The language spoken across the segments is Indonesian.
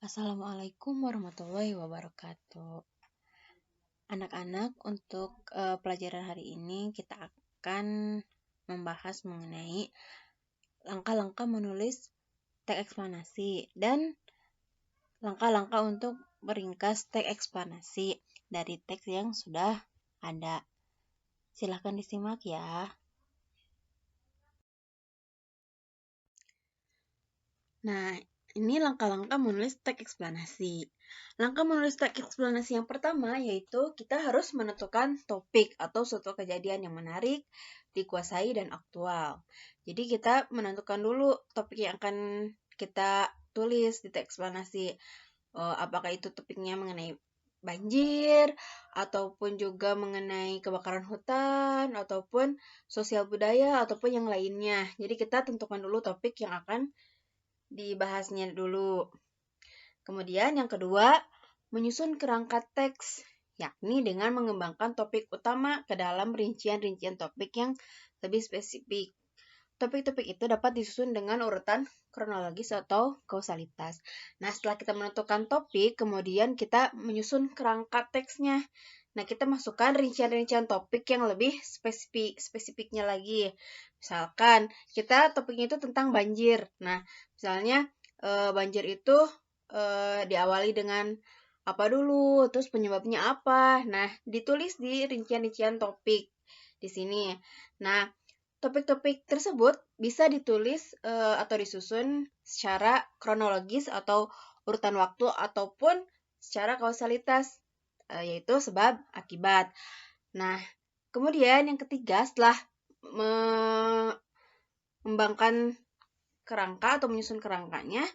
Assalamualaikum warahmatullahi wabarakatuh. Anak-anak, untuk pelajaran hari ini kita akan membahas mengenai langkah-langkah menulis teks eksplanasi dan langkah-langkah untuk meringkas teks eksplanasi dari teks yang sudah ada. Silahkan disimak ya. Nah, ini langkah-langkah menulis teks eksplanasi. Langkah menulis teks eksplanasi yang pertama yaitu kita harus menentukan topik atau suatu kejadian yang menarik, dikuasai, dan aktual. Jadi kita menentukan dulu topik yang akan kita tulis di teks eksplanasi. Apakah itu topiknya mengenai banjir, ataupun juga mengenai kebakaran hutan, ataupun sosial budaya, ataupun yang lainnya. Jadi kita tentukan dulu topik yang akan dibahasnya dulu. Kemudian yang kedua, menyusun kerangka teks, yakni dengan mengembangkan topik utama ke dalam rincian-rincian topik yang lebih spesifik. Topik-topik itu dapat disusun dengan urutan kronologis atau kausalitas. Nah, setelah kita menentukan topik, kemudian kita menyusun kerangka teksnya. Nah, kita masukkan rincian-rincian topik yang lebih spesifiknya lagi. Misalkan, topiknya itu tentang banjir. Nah, misalnya banjir itu diawali dengan apa dulu, terus penyebabnya apa. Nah, ditulis di rincian-rincian topik di sini. Nah, topik-topik tersebut bisa ditulis atau disusun secara kronologis atau urutan waktu ataupun secara kausalitas, yaitu sebab akibat. Nah, kemudian yang ketiga, setelah mengembangkan kerangka atau menyusun kerangkanya,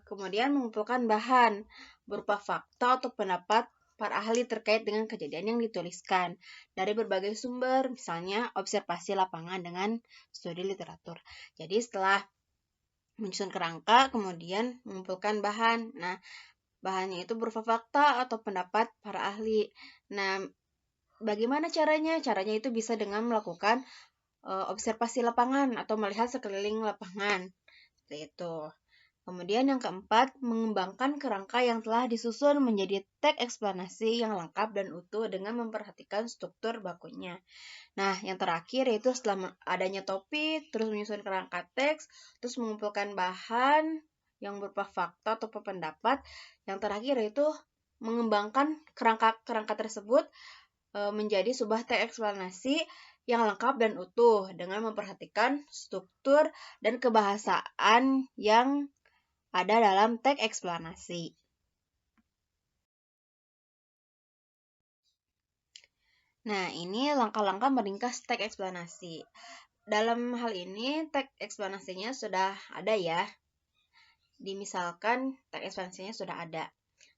kemudian mengumpulkan bahan berupa fakta atau pendapat para ahli terkait dengan kejadian yang dituliskan dari berbagai sumber, misalnya observasi lapangan dengan studi literatur. Jadi setelah menyusun kerangka, kemudian mengumpulkan bahan. Nah, bahannya itu berupa fakta atau pendapat para ahli. Nah, bagaimana caranya? Caranya itu bisa dengan melakukan observasi lapangan atau melihat sekeliling lapangan. Seperti itu. Kemudian yang keempat, mengembangkan kerangka yang telah disusun menjadi teks eksplanasi yang lengkap dan utuh dengan memperhatikan struktur bakunya. Nah, yang terakhir yaitu setelah adanya topik, terus menyusun kerangka teks, terus mengumpulkan bahan yang berupa fakta atau pendapat. Yang terakhir yaitu mengembangkan kerangka tersebut menjadi sebuah teks eksplanasi yang lengkap dan utuh dengan memperhatikan struktur dan kebahasaan yang ada dalam teks eksplanasi. Nah, ini langkah-langkah meringkas teks eksplanasi. Dalam hal ini, teks eksplanasinya sudah ada ya. Dimisalkan teks eksplanasinya sudah ada.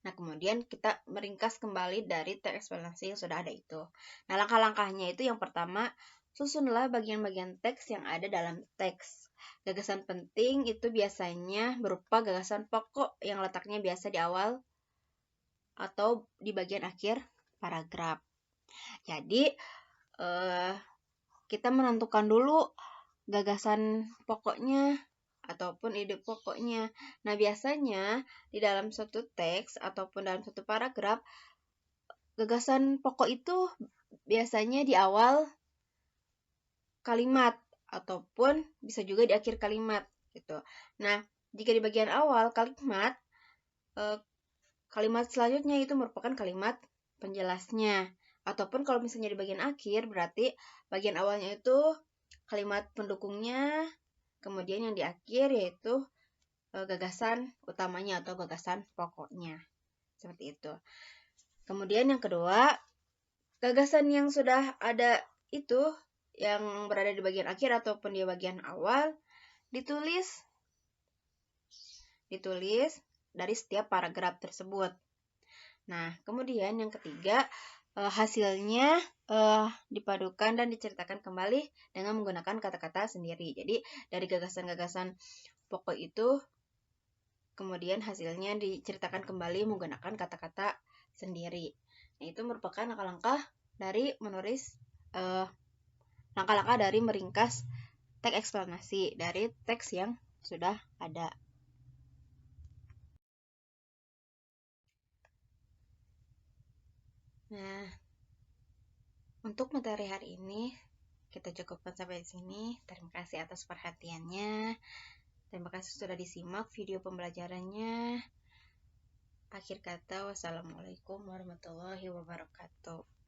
Nah, kemudian kita meringkas kembali dari teks eksplanasi yang sudah ada itu. Nah, langkah-langkahnya itu yang pertama, susunlah bagian-bagian teks yang ada dalam teks. Gagasan penting itu biasanya berupa gagasan pokok yang letaknya biasa di awal atau di bagian akhir paragraf. Jadi, kita menentukan dulu gagasan pokoknya ataupun ide pokoknya. Nah, biasanya di dalam suatu teks ataupun dalam satu paragraf, gagasan pokok itu biasanya di awal kalimat ataupun bisa juga di akhir kalimat gitu. Nah, jika di bagian awal kalimat, kalimat selanjutnya itu merupakan kalimat penjelasnya. Ataupun kalau misalnya di bagian akhir, berarti bagian awalnya itu kalimat pendukungnya, kemudian yang di akhir yaitu gagasan utamanya atau gagasan pokoknya. Seperti itu. Kemudian yang kedua, gagasan yang sudah ada itu, yang berada di bagian akhir ataupun di bagian awal, ditulis dari setiap paragraf tersebut. Nah, kemudian yang ketiga, hasilnya dipadukan dan diceritakan kembali dengan menggunakan kata-kata sendiri. Jadi, dari gagasan-gagasan pokok itu, kemudian hasilnya diceritakan kembali menggunakan kata-kata sendiri. Nah, itu merupakan langkah-langkah dari menulis, langkah-langkah dari meringkas teks eksplanasi dari teks yang sudah ada. Nah, untuk materi hari ini kita cukupkan sampai di sini. Terima kasih atas perhatiannya. Terima kasih sudah disimak video pembelajarannya. Akhir kata, wassalamualaikum warahmatullahi wabarakatuh.